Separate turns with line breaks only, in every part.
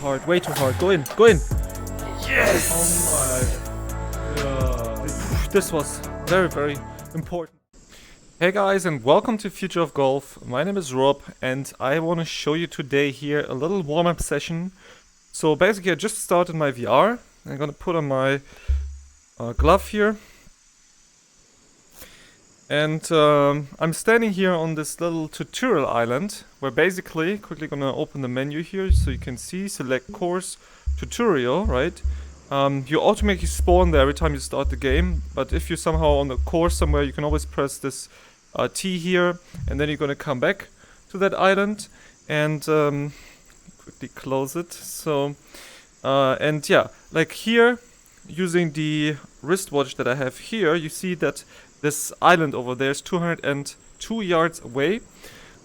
hard, way too hard. Go in, go in. Yes!
Oh my god.
This was very, very important. Hey guys, and welcome to Future of Golf. My name is Rob, and I want to show you today here a little warm-up session. So basically I just started my VR. I'm gonna put on my glove here. And I'm standing here on this little tutorial island, where basically, quickly gonna open the menu here so you can see, select course, tutorial, right? You automatically spawn there every time you start the game, but if you're somehow on the course somewhere, you can always press this T here, and then you're gonna come back to that island, and quickly close it. So, and yeah, like here, using the wristwatch that I have here, you see that this island over there is 202 yards away.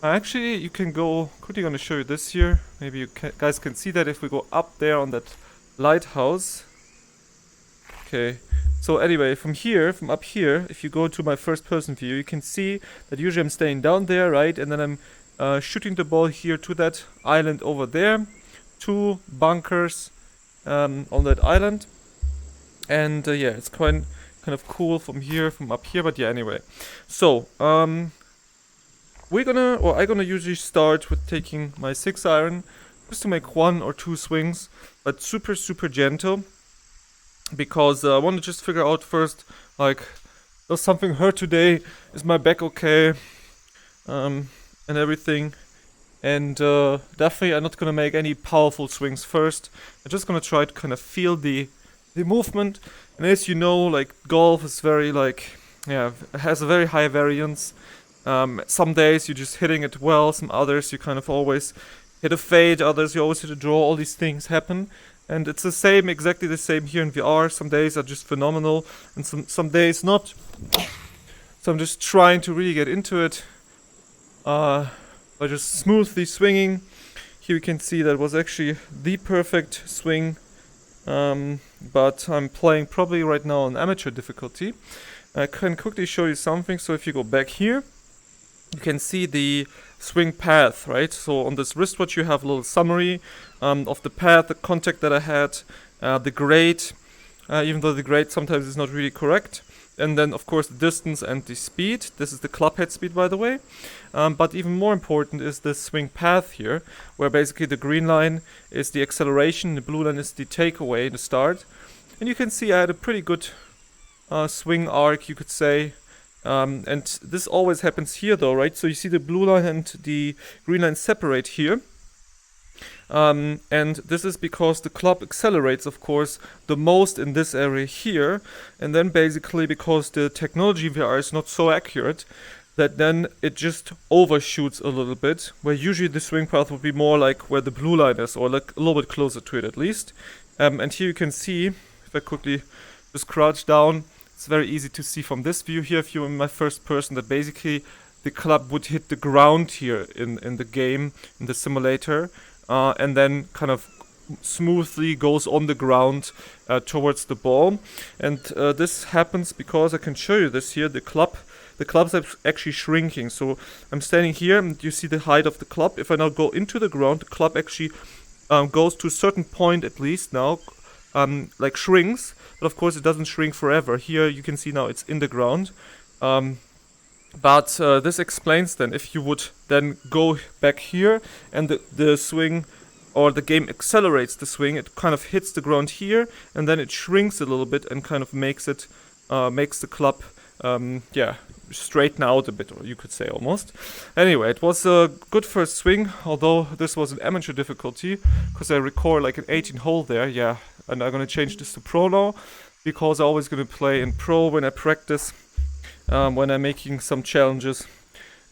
Actually, you can go, quickly gonna show you this here. Maybe you guys can see that if we go up there on that lighthouse. Okay, so anyway, from up here, if you go to my first person view, you can see that usually I'm staying down there, right? And then I'm shooting the ball here to that island over there. 2 bunkers on that island. And yeah, it's kind of cool from up here, but yeah, anyway. So, I'm gonna usually start with taking my 6-iron just to make 1 or 2 swings, but super, super gentle, because I want to just figure out first, like, does something hurt today? Is my back okay? And everything. And definitely I'm not gonna make any powerful swings first. I'm just gonna try to kind of feel the movement. And as you know, like, golf is very, like, yeah, it has a very high variance. Some days you're just hitting it well, some others you kind of always hit a fade, others you always hit a draw. All these things happen, and it's the same, exactly the same here in VR. Some days are just phenomenal, and some days not. So I'm just trying to really get into it by just smoothly swinging. Here you can see that was actually the perfect swing. But I'm playing probably right now on amateur difficulty. I can quickly show you something. So if you go back here, you can see the swing path, right? So on this wristwatch you have a little summary of the path, the contact that I had, the grade, even though the grade sometimes is not really correct. And then, of course, the distance and the speed. This is the club head speed, by the way. But even more important is the swing path here, where basically the green line is the acceleration, the blue line is the takeaway, the start. And you can see I had a pretty good swing arc, you could say. And this always happens here, though, right? So you see the blue line and the green line separate here. And this is because the club accelerates, of course, the most in this area here, and then basically because the technology VR is not so accurate, that then it just overshoots a little bit, where usually the swing path would be more like where the blue line is, or like a little bit closer to it at least. And here you can see, if I quickly just crouch down, it's very easy to see from this view here, if you're in my first person, that basically the club would hit the ground here in the game, in the simulator. And then kind of smoothly goes on the ground towards the ball. And this happens because I can show you this here. The club's actually shrinking. So I'm standing here and you see the height of the club. If I now go into the ground, the club actually goes to a certain point at least now, like shrinks. But of course it doesn't shrink forever. Here you can see now it's in the ground. But this explains then, if you would then go back here and the swing, or the game accelerates the swing, it kind of hits the ground here and then it shrinks a little bit and kind of makes the club, straighten out a bit, or you could say almost. Anyway, it was a good first swing, although this was an amateur difficulty, because I record like an 18 hole there, yeah, and I'm gonna change this to pro now, because I'm always gonna play in pro when I practice. When I'm making some challenges,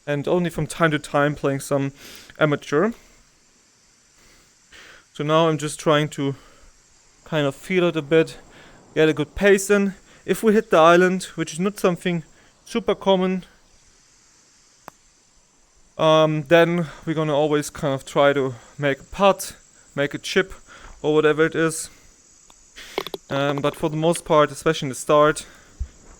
and only from time to time playing some amateur. So now I'm just trying to kind of feel it a bit, get a good pace in. If we hit the island, which is not something super common, then we're gonna always kind of try to make a putt, make a chip, or whatever it is. But for the most part, especially in the start,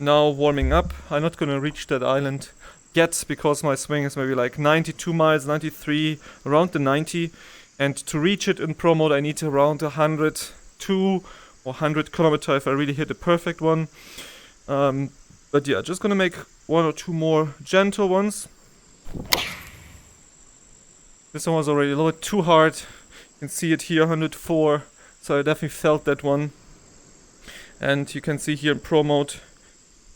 now warming up, I'm not gonna reach that island yet, because my swing is maybe like 92 miles, 93, around the 90. And to reach it in pro mode, I need around 102 or 100 kilometer if I really hit a perfect one. But yeah, just gonna make 1 or 2 more gentle ones. This one was already a little bit too hard. You can see it here, 104. So I definitely felt that one. And you can see here in pro mode,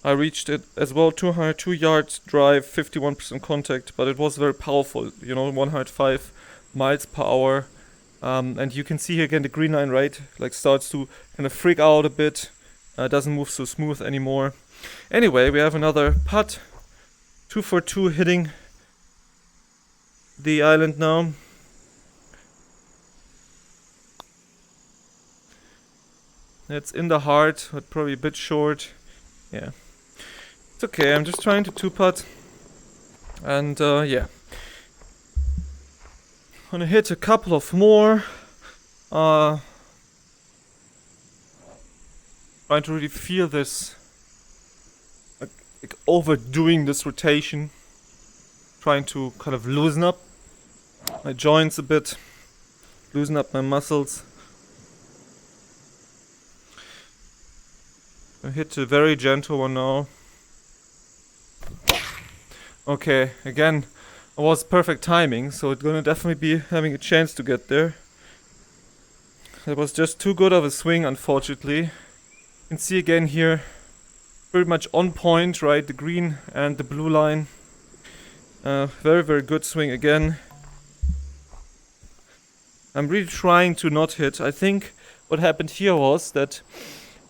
I reached it as well, 202 yards drive, 51% contact, but it was very powerful, you know, 105 miles per hour. And you can see here again the green line, right? Like starts to kind of freak out a bit. Doesn't move so smooth anymore. Anyway, we have another putt. 2 for 2 hitting the island now. It's in the heart, but probably a bit short. Yeah. It's okay, I'm just trying to 2-putt. And yeah. Gonna hit a couple of more. Trying to really feel this. Like overdoing this rotation. Trying to kind of loosen up my joints a bit. Loosen up my muscles. I hit a very gentle one now. Okay, again, it was perfect timing, so it's gonna definitely be having a chance to get there. It was just too good of a swing, unfortunately. You can see again here, pretty much on point, right? The green and the blue line. Very, very good swing again. I'm really trying to not hit. I think what happened here was that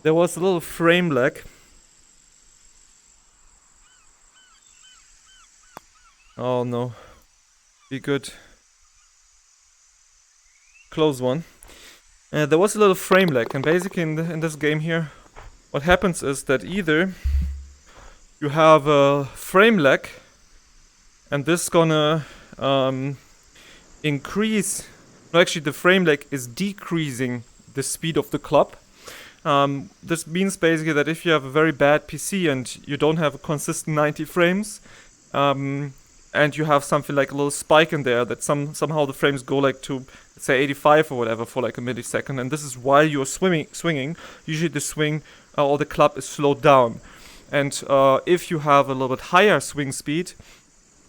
there was a little frame lag. Oh no. Be good. Close one. There was a little frame lag, and basically in this game here, what happens is that either you have a frame lag, and this is gonna increase. No, actually, the frame lag is decreasing the speed of the club. This means basically that if you have a very bad PC and you don't have a consistent 90 frames, and you have something like a little spike in there that somehow the frames go like to, let's say, 85 or whatever for like a millisecond, and this is while you're swinging, usually the swing or the club is slowed down. And if you have a little bit higher swing speed,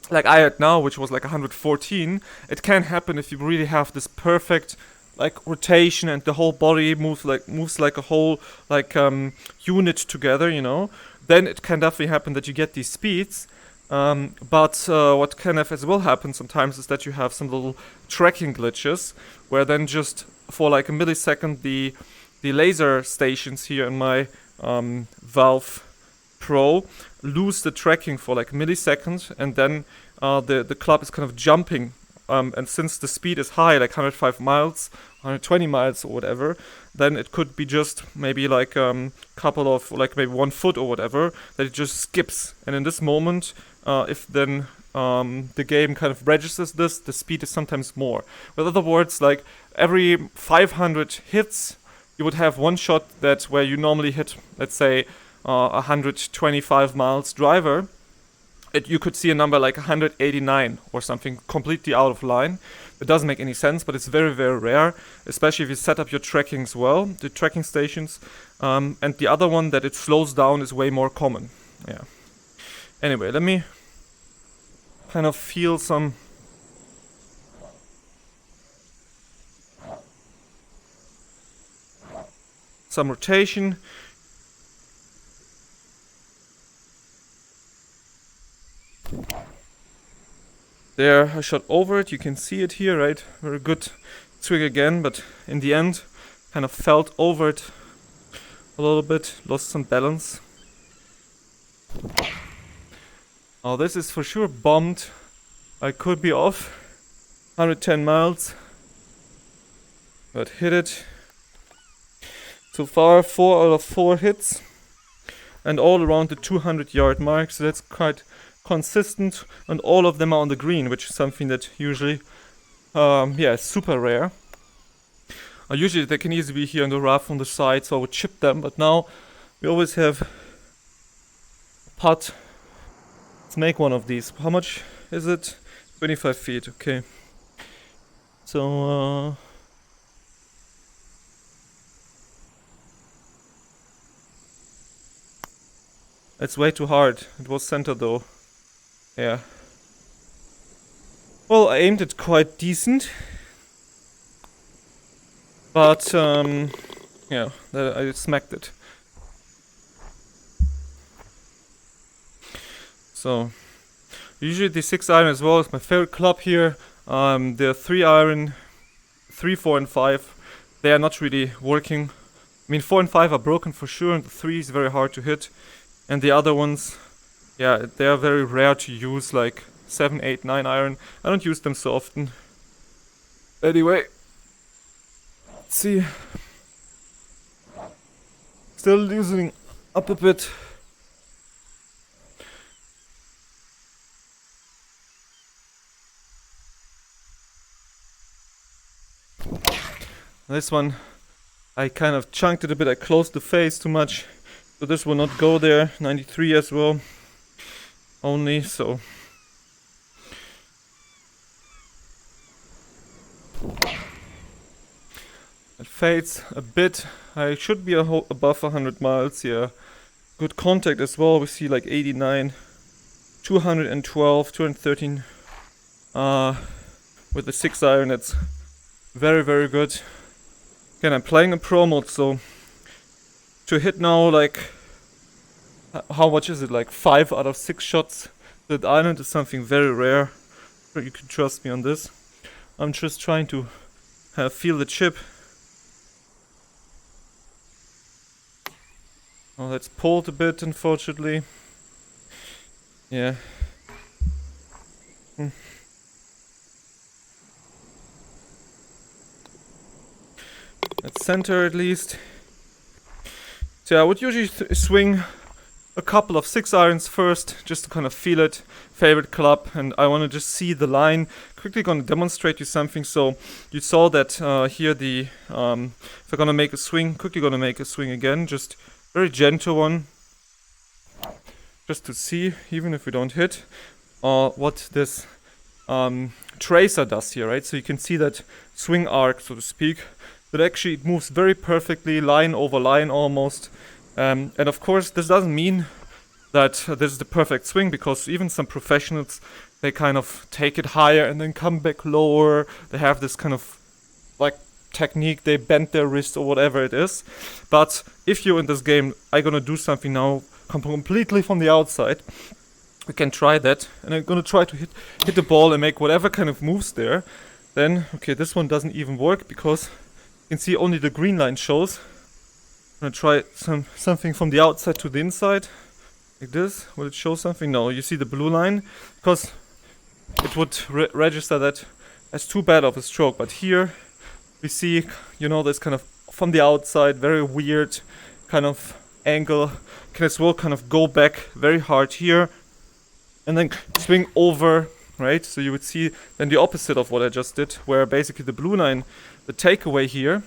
like I had now, which was like 114, it can happen if you really have this perfect like rotation and the whole body moves like a whole like unit together, you know. Then it can definitely happen that you get these speeds. But what kind of as well happens sometimes is that you have some little tracking glitches, where then just for like a millisecond the laser stations here in my Valve Pro lose the tracking for like milliseconds, and then the club is kind of jumping. And since the speed is high, like 105 miles, 120 miles or whatever, then it could be just maybe like couple of, like maybe 1 foot or whatever, that it just skips. And in this moment, if then the game kind of registers this, the speed is sometimes more. With other words, like every 500 hits, you would have one shot that where you normally hit, let's say, 125 miles driver. You could see a number like 189 or something completely out of line. It doesn't make any sense, but it's very, very rare, especially if you set up your tracking as well, the tracking stations. And the other one that it slows down is way more common. Yeah. Anyway, let me kind of feel some rotation. There, I shot over it, you can see it here, right? Very good swing again, but in the end, kind of felt over it a little bit, lost some balance. Oh, this is for sure bombed. I could be off 110 miles, but hit it. So far, 4 out of 4 hits, and all around the 200-yard mark, so that's quite consistent, and all of them are on the green, which is something that usually, is super rare. Usually they can easily be here in the rough on the side, so I would chip them, but now we always have a putt. Let's make one of these. How much is it? 25 feet, okay. So it's way too hard. It was center though. Yeah. Well, I aimed it quite decent. But yeah, I smacked it. So usually the 6 iron as well is my favorite club here. The 3 iron, 3, 4 and 5, they are not really working. I mean 4 and 5 are broken for sure, and the 3 is very hard to hit. And the other ones, yeah, they are very rare to use, like 7, 8, 9 iron. I don't use them so often. Anyway, let's see. Still loosening up a bit. This one, I kind of chunked it a bit. I closed the face too much, so this will not go there. 93 as well, only, so. It fades a bit. I should be above 100 miles, yeah. Good contact as well. We see like 89, 212, 213 with the 6 iron. That's very, very good. Again, I'm playing in pro mode, so to hit now like, how much is it? Like 5 out of 6 shots with island is something very rare. You can trust me on this. I'm just trying to feel the chip. Oh, that's pulled a bit, unfortunately. Yeah. At center at least. So yeah, I would usually swing a couple of 6 irons first, just to kind of feel it. Favorite club, and I want to just see the line. Quickly gonna demonstrate you something. So you saw that here the if I'm gonna make a swing, quickly gonna make a swing again, just very gentle one, just to see, even if we don't hit, what this tracer does here, right? So you can see that swing arc, so to speak. That actually it moves very perfectly, line over line almost. And of course, this doesn't mean that this is the perfect swing, because even some professionals, they kind of take it higher and then come back lower. They have this kind of like technique, they bend their wrist or whatever it is. But if you're in this game, I'm gonna do something now completely from the outside. We can try that, and I'm gonna try to hit the ball and make whatever kind of moves there. Then, okay, this one doesn't even work because you can see only the green line shows. I'm gonna try something from the outside to the inside, like this. Will it show something? No, you see the blue line, because it would register that as too bad of a stroke. But here we see, you know, this kind of from the outside, very weird kind of angle. Can as well kind of go back very hard here, and then swing over, right? So you would see then the opposite of what I just did, where basically the blue line, the takeaway here,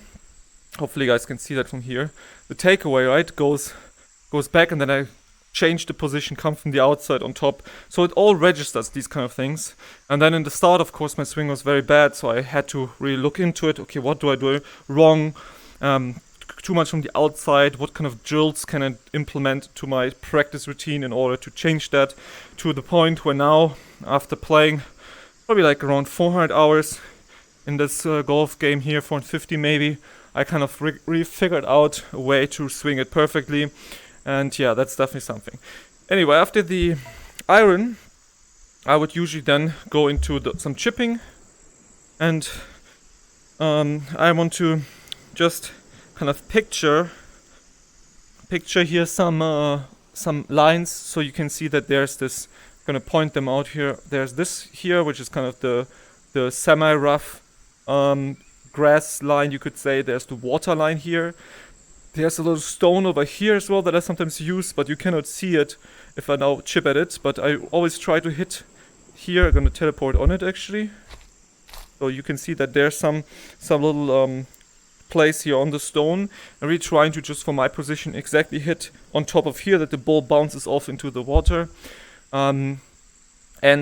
hopefully you guys can see that from here, the takeaway, right, goes back, and then I change the position, come from the outside on top. So it all registers these kind of things. And then in the start, of course, my swing was very bad, so I had to really look into it. Okay, what do I do wrong? Too much from the outside. What kind of drills can I implement to my practice routine in order to change that, to the point where now, after playing probably like around 400 hours in this golf game here, 450 maybe, I kind of figured out a way to swing it perfectly. And yeah, that's definitely something. Anyway, after the iron, I would usually then go into some chipping. And I want to just kind of picture here some lines, so you can see that there's this, I'm gonna point them out here. There's this here, which is kind of the semi-rough grass line, you could say. There's the water line here. There's a little stone over here as well that I sometimes use, but you cannot see it if I now chip at it. But I always try to hit here. I'm gonna teleport on it actually. So you can see that there's some little place here on the stone. I'm really trying to, just for my position, exactly hit on top of here, that the ball bounces off into the water. And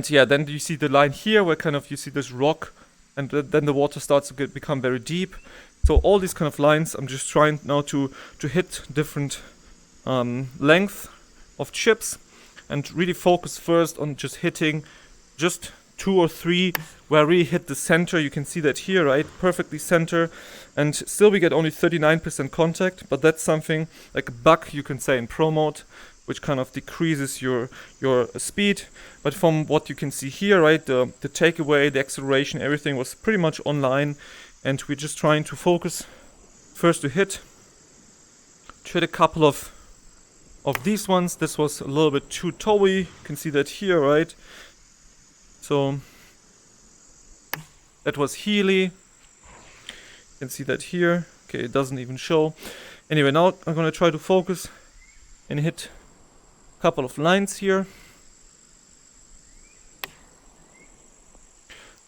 yeah, then you see the line here where kind of you see this rock and then the water starts to become very deep. So all these kind of lines, I'm just trying now to hit different length of chips, and really focus first on just hitting just 2 or 3 where I really hit the center. You can see that here, right? Perfectly center. And still we get only 39% contact, but that's something like a bug, you can say, in pro mode, which kind of decreases your speed. But from what you can see here, right, the takeaway, the acceleration, everything was pretty much online, and we're just trying to focus first to hit a couple of these ones. This was a little bit too towy, you can see that here, right? So that was Healy. You can see that here. Okay, it doesn't even show. Anyway, now I'm gonna try to focus and hit a couple of lines here.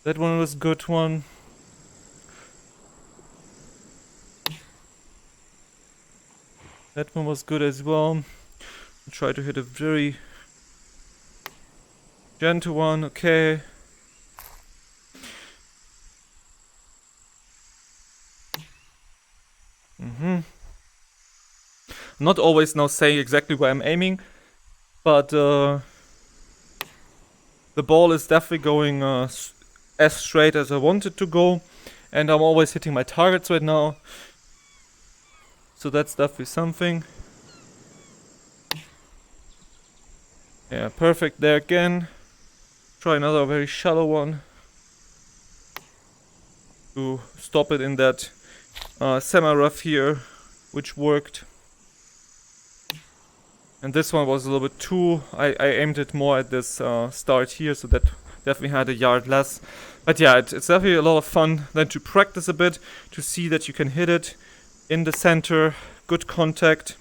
That one was a good one. That one was good as well. I'll try to hit a very gentle one, okay. I'm not always now saying exactly where I'm aiming, but the ball is definitely going as straight as I want it to go, and I'm always hitting my targets right now. So that's definitely something. Yeah, perfect there again. Try another very shallow one to stop it in that semi-rough here, which worked. And this one was a little bit too, I aimed it more at this start here, so that definitely had a yard less. But yeah, it's definitely a lot of fun then to practice a bit, to see that you can hit it in the center, good contact.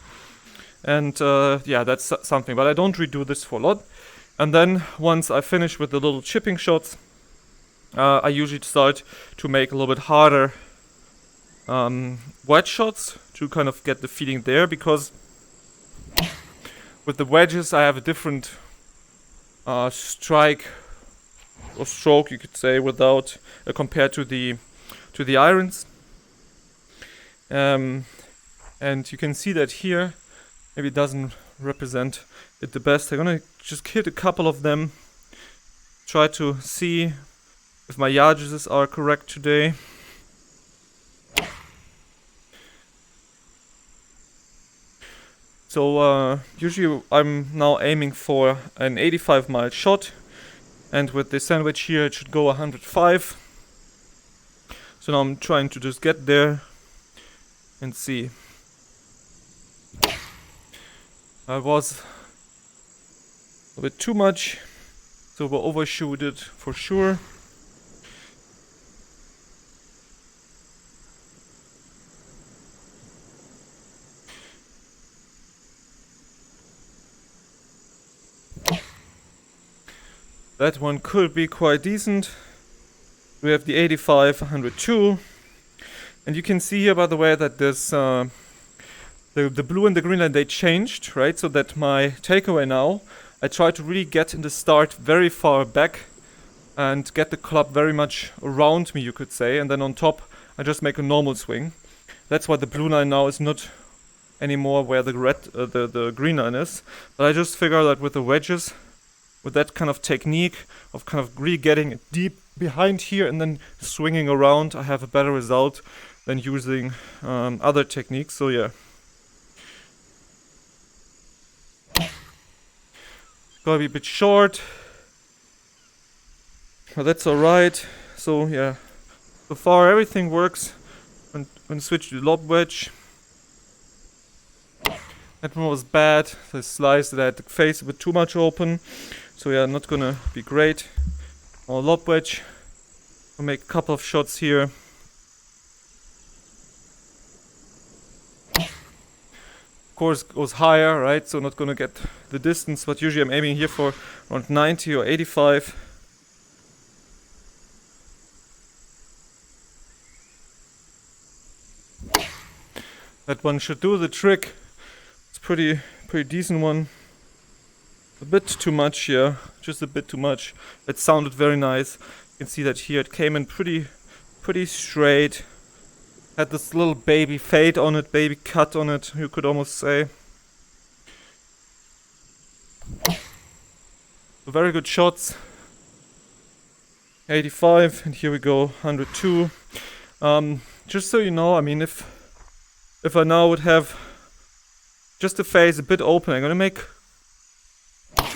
And yeah, that's something, but I don't redo this for a lot. And then once I finish with the little chipping shots, I usually start to make a little bit harder wedge shots to kind of get the feeling there, because with the wedges I have a different strike or stroke, you could say, without compared to the irons. And you can see that here. Maybe it doesn't represent it the best. I'm gonna just hit a couple of them, try to see if my yardages are correct today. So usually I'm now aiming for an 85-mile shot, and with the sandwich here it should go 105. So now I'm trying to just get there and see. I was a bit too much, so we'll overshoot it for sure. That one could be quite decent. We have the 85, 102. And you can see here, by the way, that this the blue and the green line, they changed, right? So that my takeaway now, I try to really get in the start very far back and get the club very much around me, you could say. And then on top, I just make a normal swing. That's why the blue line now is not anymore where the the green line is. But I just figure that with the wedges, with that kind of technique of kind of really getting deep behind here and then swinging around, I have a better result than using other techniques. So yeah. Gotta be a bit short, but that's alright. So yeah, so far everything works. When switch to the lob wedge, that one was bad. The slice that I had the face a bit too much open. So yeah, not gonna be great. Or lob wedge. I'll make a couple of shots here. Of course, goes higher, right? So not gonna get the distance, but usually I'm aiming here for around 90 or 85. That one should do the trick. It's pretty decent one. A bit too much here, just a bit too much. It sounded very nice. You can see that here it came in pretty straight. Had this little baby fade on it, baby cut on it, you could almost say. Very good shots. 85, and here we go, 102. Just so you know, I mean, if I now would have just the face a bit open, I'm gonna make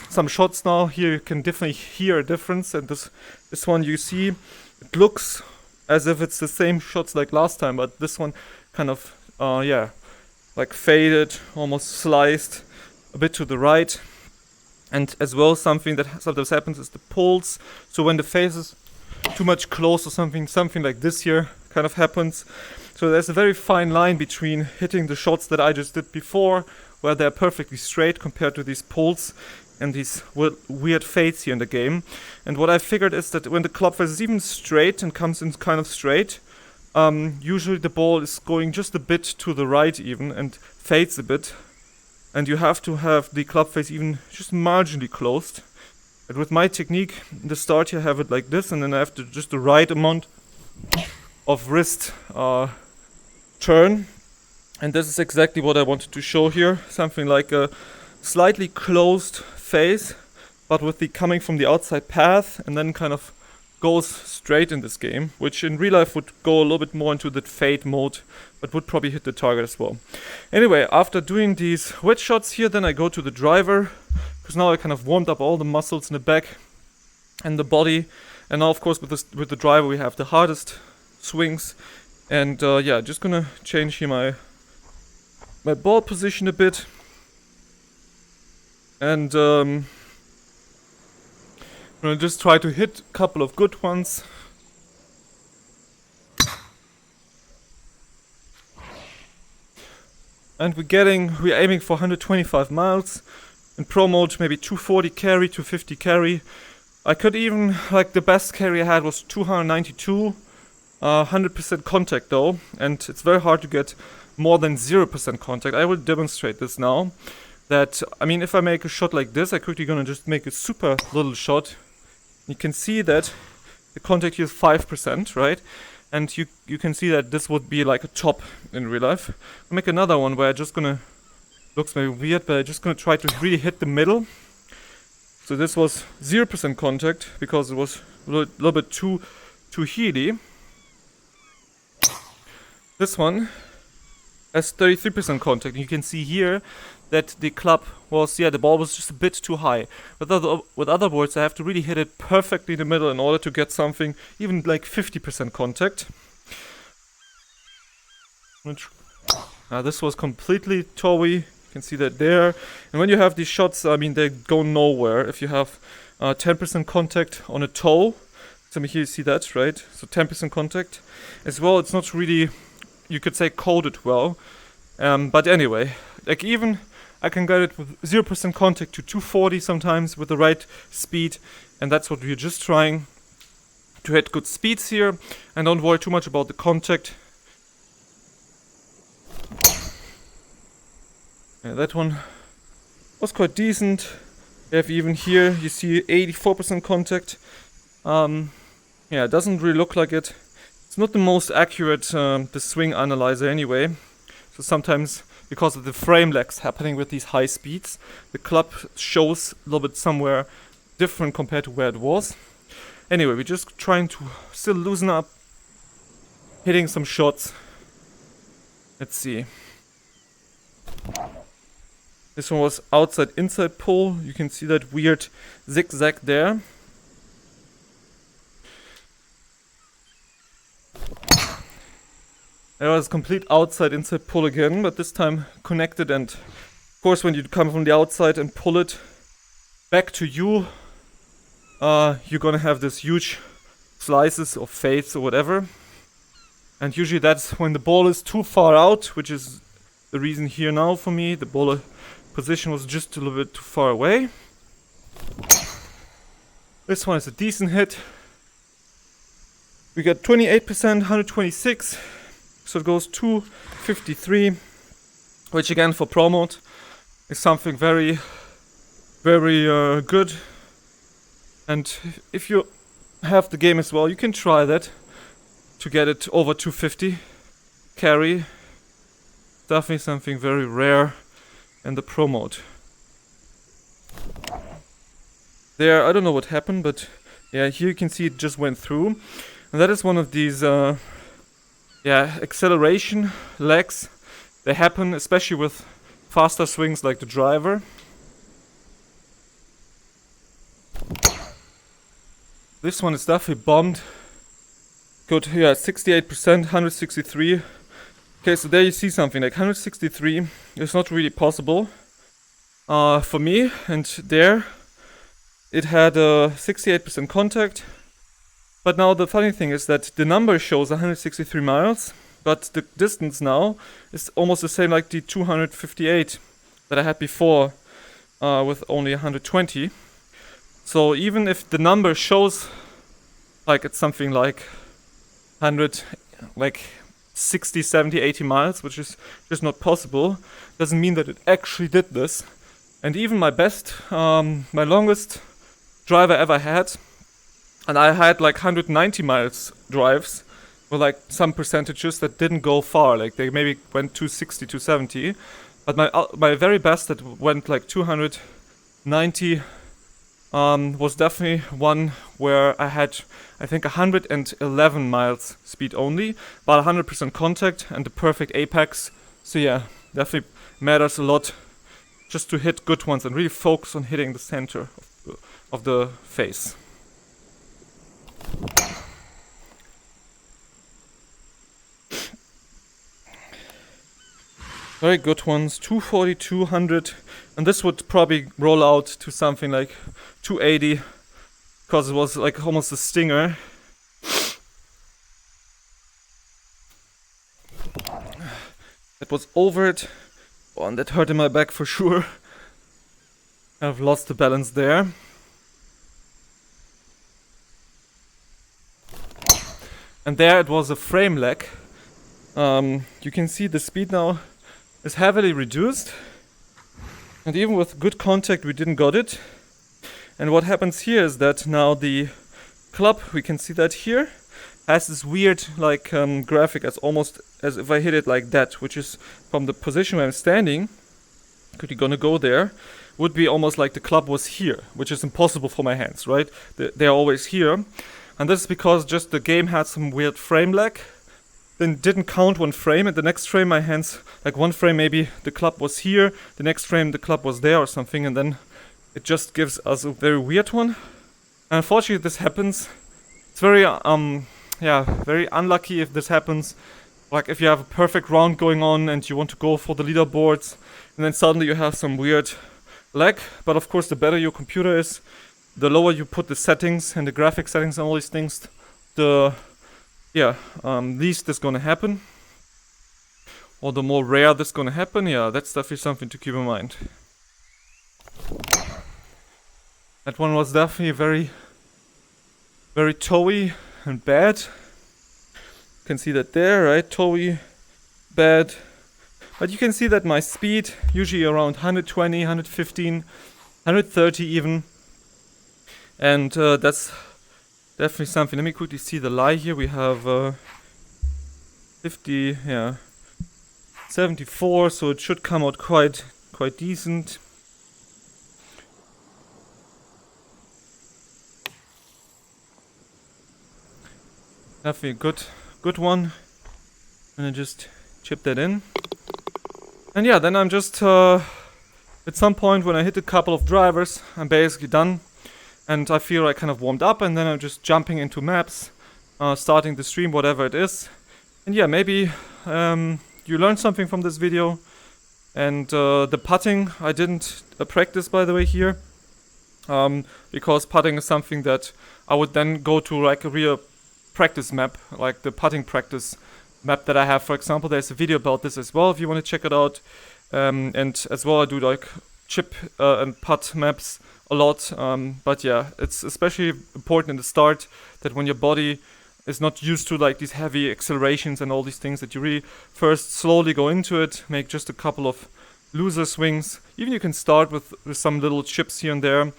some shots now. Here you can definitely hear a difference, and this one you see, it looks as if it's the same shots like last time, but this one kind of, yeah, like faded, almost sliced a bit to the right. And as well, something that sometimes happens is the pulse. So when the face is too much close or something like this here kind of happens. So there's a very fine line between hitting the shots that I just did before, where they're perfectly straight, compared to these pulls and these weird fades here in the game. And what I figured is that when the club face is even straight and comes in kind of straight, usually the ball is going just a bit to the right even and fades a bit. And you have to have the club face even just marginally closed. And with my technique, in the start you have it like this, and then I have to just the right amount of wrist turn. And this is exactly what I wanted to show here. Something like a slightly closed face, but with the coming from the outside path, and then kind of goes straight in this game, which in real life would go a little bit more into the fade mode, but would probably hit the target as well. Anyway, after doing these wedge shots here, then I go to the driver, because now I kind of warmed up all the muscles in the back and the body. And now, of course, with the driver we have the hardest swings. And yeah, just gonna change here my ball position a bit. And I'm gonna just try to hit a couple of good ones. And we're aiming for 125 miles. In pro mode, maybe 240 carry, 250 carry. I could even, like the best carry I had was 292. 100% contact though, and it's very hard to get more than 0% contact. I will demonstrate this now. That, I mean, if I make a shot like this, I'm quickly gonna just make a super little shot. You can see that the contact here is 5%, right? And you can see that this would be like a top in real life. I'll make another one where I'm just gonna, looks maybe weird, but I'm just gonna try to really hit the middle. So this was 0% contact because it was a little bit too heely. This one has 33% contact, and you can see here that the club was, yeah, the ball was just a bit too high. With other words, I have to really hit it perfectly in the middle in order to get something, even like 50% contact. This was completely towy. You can see that there. And when you have these shots, I mean, they go nowhere. If you have 10% contact on a toe, so here you see that, right? So 10% contact. As well, it's not really, you could say, coded well. But anyway, like even I can get it with 0% contact to 240 sometimes with the right speed, and that's what we're just trying to hit good speeds here, and don't worry too much about the contact. Yeah, that one was quite decent. You have even here, you see 84% contact. Yeah, it doesn't really look like it. It's not the most accurate, the swing analyzer anyway. So sometimes, because of the frame lags happening with these high speeds, the club shows a little bit somewhere different compared to where it was. Anyway, we're just trying to still loosen up, hitting some shots. Let's see. This one was outside inside pull. You can see that weird zigzag there. It was complete outside inside pull again, but this time connected, and of course when you come from the outside and pull it back to you, you're gonna have this huge slices or fades or whatever. And usually that's when the ball is too far out, which is the reason here now for me. The ball position was just a little bit too far away. This one is a decent hit. We got 28%, 126. So it goes 253, which again for pro mode is something very, very good. And if you have the game as well. You can try that to get it over 250 carry. Definitely something very rare in the pro mode. There, I don't know what happened, but yeah, here you can see it just went through. And that is one of these acceleration lags. They happen especially with faster swings like the driver. This one is definitely bombed. Good, yeah, 68%, 163. Okay, so there you see something like 163 is not really possible for me. And there it had a 68% contact. But now the funny thing is that the number shows 163 miles, but the distance now is almost the same like the 258 that I had before with only 120. So even if the number shows like it's something like 100, like 60, 70, 80 miles, which is just not possible, doesn't mean that it actually did this. And even my best, my longest drive I ever had, and I had like 190 miles drives with like some percentages that didn't go far, like they maybe went 260, 270, but my very best that went like 290 was definitely one where I had, I think, 111 miles speed only, but 100% contact and the perfect apex. So yeah, definitely matters a lot just to hit good ones and really focus on hitting the center of the face. Very good ones, 240, 200, and this would probably roll out to something like 280, because it was like almost a stinger. That was over it. Oh, and that hurt in my back for sure. I've lost the balance there. And there it was a frame lag. You can see the speed now is heavily reduced. And even with good contact we didn't got it. And what happens here is that now the club, we can see that here, has this weird like graphic as almost as if I hit it like that, which is from the position where I'm standing, could you gonna go there, would be almost like the club was here, which is impossible for my hands, right? They're always here. And this is because just the game had some weird frame lag, then didn't count one frame, and the next frame my hands, like one frame maybe the club was here, the next frame the club was there or something, and then it just gives us a very weird one. And unfortunately this happens. It's very very unlucky if this happens. Like if you have a perfect round going on and you want to go for the leaderboards, and then suddenly you have some weird lag. But of course the better your computer is, the lower you put the settings and the graphic settings and all these things, the least is gonna happen. Or the more rare this gonna happen. Yeah, that's definitely something to keep in mind. That one was definitely very, very toey and bad. You can see that there, right? Toey, bad. But you can see that my speed, usually around 120, 115, 130 even. And that's definitely something. Let me quickly see the lie here. We have 74, so it should come out quite decent. Definitely a good one. And I just chip that in. And yeah, then I'm just at some point when I hit a couple of drivers, I'm basically done. And I feel like kind of warmed up, and then I'm just jumping into maps, starting the stream, whatever it is. And yeah, maybe you learned something from this video. And the putting, I didn't practice by the way here. Because putting is something that I would then go to like a real practice map, like the putting practice map that I have. For example, there's a video about this as well if you want to check it out. And as well I do like chip and putt maps a lot, but yeah, it's especially important in the start that when your body is not used to like these heavy accelerations and all these things, that you really first slowly go into it, make just a couple of looser swings. Even you can start with some little chips here and there,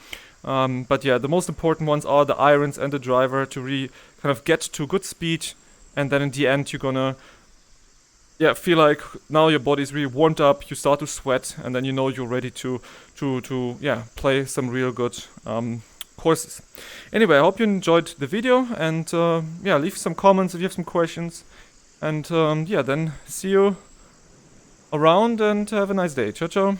But yeah, the most important ones are the irons and the driver to really kind of get to good speed, and then in the end you're gonna feel like now your body's really warmed up, you start to sweat, and then you know you're ready to play some real good courses. Anyway, I hope you enjoyed the video, and leave some comments if you have some questions, and then see you around, and have a nice day. Ciao ciao.